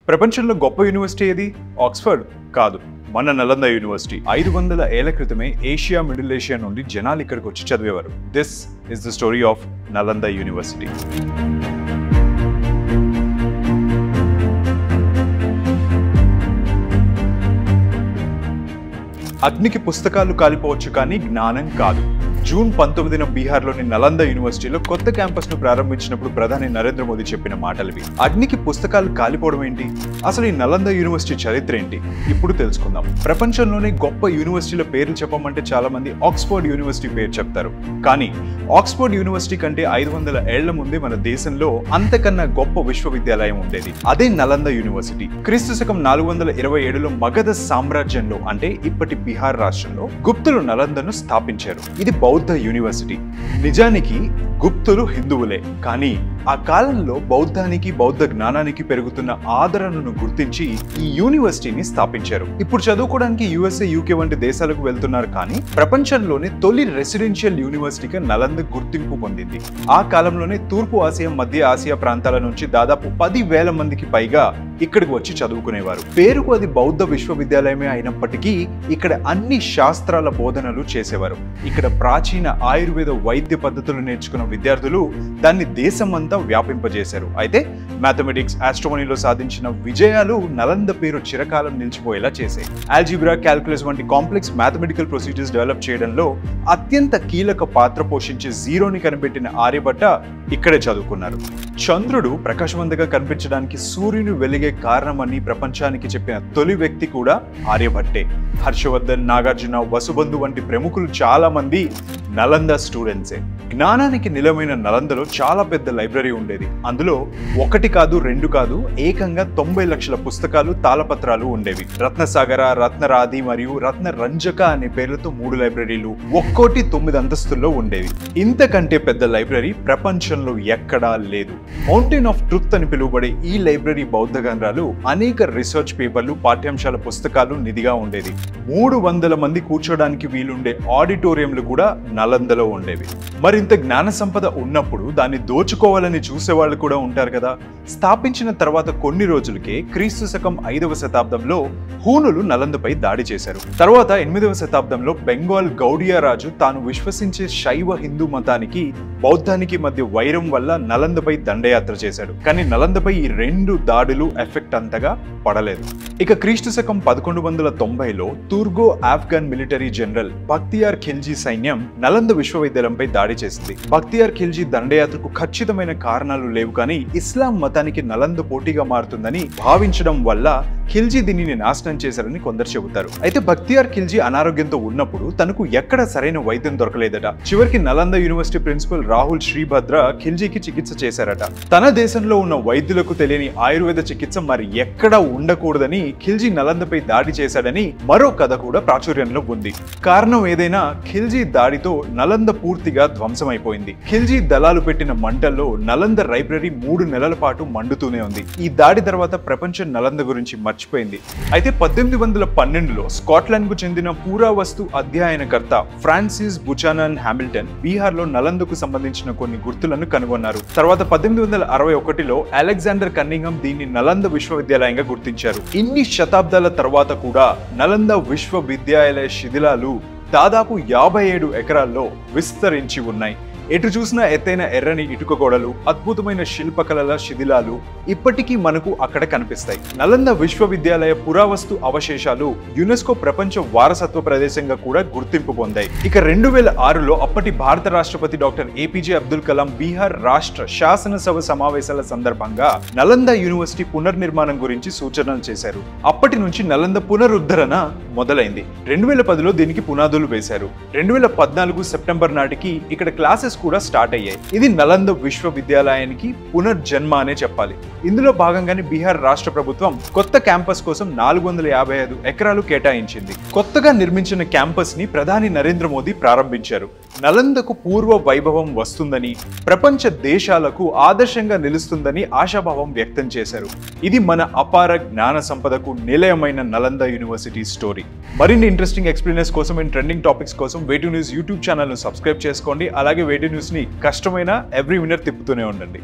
ప్రపంచంలో గొప్ప యూనివర్సిటీ ఏది? ఆక్స్ఫర్డ్ కాదు, మన నలంద యూనివర్సిటీ. 500 ఏళ్ల క్రితమే ఏషియా, మిడిల్ ఏషియా నుండి జనాలు ఇక్కడికి వచ్చి చదివేవారు. This is the story of Nalanda university. అగ్నికి పుస్తకాలు కాలిపోవచ్చు, కానీ జ్ఞానం కాదు. జూన్ 19న బీహార్లోని నలంద యూనివర్సిటీలో కొత్త క్యాంపస్ ను ప్రారంభించినప్పుడు ప్రధాని నరేంద్ర మోదీ చెప్పిన మాటలివి. అగ్నికి పుస్తకాలు కాలిపోవడం ఏంటి? అసలు ఈ నలంద యూనివర్సిటీ చరిత్ర ఏంటి? ఇప్పుడు తెలుసుకుందాం. ప్రపంచంలోనే గొప్ప యూనివర్సిటీల పేర్లు చెప్పమంటే చాలా మంది ఆక్స్ఫర్డ్ యూనివర్సిటీ పేరు చెప్తారు. కానీ ఆక్స్ఫర్డ్ యూనివర్సిటీ కంటే 500 ఏళ్ల ముందే మన దేశంలో అంతకన్నా గొప్ప విశ్వవిద్యాలయం ఉండేది. అదే నలంద యూనివర్సిటీ. క్రీస్తు శకం 427లో మగధ సామ్రాజ్యంలో, అంటే ఇప్పటి బీహార్ రాష్ట్రంలో, గుప్తులు నలందను స్థాపించారు. ఇది బౌద్ధ యూనివర్సిటీ. నిజానికి గుప్తులు హిందువులే, కానీ ఆ కాలంలో బౌద్ధానికి, బౌద్ధ జ్ఞానానికి పెరుగుతున్న ఆదరణను గుర్తించి ఈ యూనివర్సిటీని స్థాపించారు. ఇప్పుడు చదువుకోవడానికి యుఎస్ఏ, యూకే వంటి దేశాలకు వెళ్తున్నారు, కానీ ప్రపంచంలోనే తొలి రెసిడెన్షియల్ యూనివర్సిటీగా నలంద గుర్తింపు పొందింది. ఆ కాలంలోనే తూర్పు ఆసియా, మధ్య ఆసియా ప్రాంతాల నుంచి దాదాపు 10,000 మందికి పైగా ఇక్కడికి వచ్చి చదువుకునేవారు. పేరుకు అది బౌద్ధ విశ్వవిద్యాలయమే అయినప్పటికీ ఇక్కడ అన్ని శాస్త్రాల బోధనలు చేసేవారు. ఇక్కడ ప్రాచీన ఆయుర్వేద వైద్య పద్ధతులు నేర్చుకున్న విద్యార్థులు దాన్ని దేశమంతా వ్యాపింపజేశారు. అయితే మ్యాథమెటిక్స్, ఆస్ట్రోనమీలో సాధించిన విజయాలు నలంద పేరు చిరకాలం నిలిచిపోయేలా చేశాయి. ఆల్జీబ్రా, క్యాల్కులస్ వంటి కాంప్లెక్స్ మ్యాథమెటికల్ ప్రొసీజర్స్ డెవలప్ చేయడంలో అత్యంత కీలక పాత్ర పోషించే జీరోని కనిపెట్టిన ఆర్యభట్ట ఇక్కడే చదువుకున్నారు. చంద్రుడు ప్రకాశవంతంగా కనిపించడానికి సూర్యుని వెలిగే కారణమని ప్రపంచానికి చెప్పిన తొలి వ్యక్తి కూడా ఆర్యభట్టే. హర్షవర్ధన్, నాగార్జున, వసుబంధు వంటి ప్రముఖులు చాలా మంది నలంద స్టూడెంట్సే. జ్ఞానానికి నిలమైన నలందలో చాలా పెద్ద లైబ్రరీ ఉండేది. అందులో 1 కాదు, 2 కాదు, ఏకంగా 90 లక్షల పుస్తకాలు, తాళపత్రాలు ఉండేవి. రత్నసాగర, రత్నరాధి మరియు రత్నరంజక అనే పేర్లతో 3 లైబ్రరీలు, ఒక్కోటి 9 అంతస్తుల్లో ఉండేవి. ఇంతకంటే పెద్ద లైబ్రరీ ప్రపంచంలో ఎక్కడా లేదు. మౌంటైన్ ఆఫ్ ట్రూత్ అని పిలువబడే ఈ లైబ్రరీ బౌద్ధ గ్రంథాలు, అనేక రీసెర్చ్ పేపర్లు, పాఠ్యాంశాల పుస్తకాలు నిధిగా ఉండేది. 300 మంది కూర్చోడానికి వీలుండే ఆడిటోరియంలు కూడా నలందలో ఉండేవి. మరింత జ్ఞాన సంపద ఉన్నప్పుడు దాన్ని దోచుకోవాలని చూసేవాళ్ళు కూడా ఉంటారు కదా. స్థాపించిన తర్వాత కొన్ని రోజులకే క్రీస్తు శకం 5వ శతాబ్దంలో హూనులు నలందపై దాడి చేశారు. తర్వాత 8వ శతాబ్దంలో బెంగాల్ గౌడియా రాజు తాను విశ్వసించే శైవ హిందూ మతానికి, బౌద్ధానికి మధ్య వైరం వల్ల నలందపై దండయాత్ర చేశాడు. కానీ నలందపై ఈ 2 దాడులు ఎఫెక్ట్ అంతగా పడలేదు. ఇక క్రీస్తు శకం 1190లో తుర్గో ఆఫ్ఘన్ మిలిటరీ జనరల్ బక్తియార్ ఖిల్జీ సైన్యం నలంద విశ్వవిద్యాలయంపై దాడి చేసింది. బక్తియార్ ఖిల్జీ దండయాత్రకు ఖచ్చితమైన కారణాలు లేవు, కానీ ఇస్లాం మతానికి నలంద పోటీగా మారుతుందని భావించడం వల్ల ఖిల్జీ దీనిని నాశనం చేశారని కొందరు చెబుతారు. అయితే బక్తియార్ ఖిల్జీ అనారోగ్యంతో ఉన్నప్పుడు తనకు ఎక్కడ సరైన వైద్యం దొరకలేదట. చివరికి నలంద యూనివర్సిటీ ప్రిన్సిపల్ రాహుల్ శ్రీభద్ర ఖిల్జీకి చికిత్స చేశారట. తన దేశంలో ఉన్న వైద్యులకు తెలియని ఆయుర్వేద చికిత్స మరి ఎక్కడా ఉండకూడదని ఖిల్జీ నలందపై దాడి చేశాడని మరో కథ కూడా ప్రాచుర్యంలో ఉంది. కారణం ఏదైనా, ఖిల్జీ దాడితో నలంద పూర్తిగా ధ్వంసమైపోయింది. ఖిల్జీ దళాలు పెట్టిన మంటల్లో నలంద లైబ్రరీ 3 నెలల పాటు మండుతూనే ఉంది. ఈ దాడి తర్వాత ప్రపంచం నలంద గురించి మర్చిపోయింది. అయితే 1812లో స్కాట్లాండ్ కు చెందిన పురావస్తు అధ్యయనకర్త ఫ్రాన్సిస్ బుచానన్ హామిల్టన్ బీహార్ లో నలందకు సంబంధించిన కొన్ని గుర్తులను కనుగొన్నారు. తర్వాత 1861లో అలెగ్జాండర్ కన్నింఘమ్ దీన్ని నలంద విశ్వవిద్యాలయంగా గుర్తించారు. ఇన్ని శతాబ్దాల తర్వాత కూడా నలంద విశ్వవిద్యాలయ శిథిలాలు దాదాపు 57 ఎకరాల్లో విస్తరించి ఉన్నాయి. ఎటు చూసినా ఎత్తైన ఎర్రని ఇటుక గోడలు, అద్భుతమైన శిల్పకళల శిథిలాలు ఇప్పటికీ మనకు అక్కడ కనిపిస్తాయి. నలంద విశ్వవిద్యాలయ పురావస్తు అవశేషాలు యునెస్కో ప్రపంచ వారసత్వ ప్రదేశంగా కూడా గుర్తింపు పొందాయి. ఇక 2006లో అప్పటి భారత రాష్ట్రపతి డాక్టర్ ఏపీజే అబ్దుల్ కలాం బీహార్ రాష్ట్ర శాసనసభ సమావేశాల సందర్భంగా నలంద యూనివర్సిటీ పునర్నిర్మాణం గురించి సూచనలు చేశారు. అప్పటి నుంచి నలంద పునరుద్ధరణ మొదలైంది. 2010లో దీనికి పునాదులు వేశారు. 2014 సెప్టెంబర్ నాటికి ఇక్కడ క్లాసెస్ కూడా స్టార్ట్ అయ్యాయి. ఇది నలంద విశ్వవిద్యాలయానికి పునర్జన్మ అనే చెప్పాలి. ఇందులో భాగంగానే బీహార్ రాష్ట్ర ప్రభుత్వం కొత్త క్యాంపస్ కోసం 455 ఎకరాలు కేటాయించింది. కొత్తగా నిర్మించిన క్యాంపస్ ని ప్రధాని నరేంద్ర మోదీ ప్రారంభించారు. నలందకు పూర్వ వైభవం వస్తుందని, ప్రపంచ దేశాలకు ఆదర్శంగా నిలుస్తుందని ఆశాభావం వ్యక్తం చేశారు. ఇది మన అపార జ్ఞాన సంపదకు నిలయమైన నలంద యూనివర్సిటీ స్టోరీ. మరిన్ని ఇంట్రెస్టింగ్ ఎక్స్ప్లెయినర్స్ కోసం అండ్ ట్రెండింగ్ టాపిక్స్ కోసం వేటు న్యూస్ యూట్యూబ్ ఛానల్ ను సబ్స్క్రైబ్ చేసుకోండి. అలాగే వేటు న్యూస్ ని కష్టమైన ఎవ్రీ మినిట్ తిప్పుతూనే ఉండండి.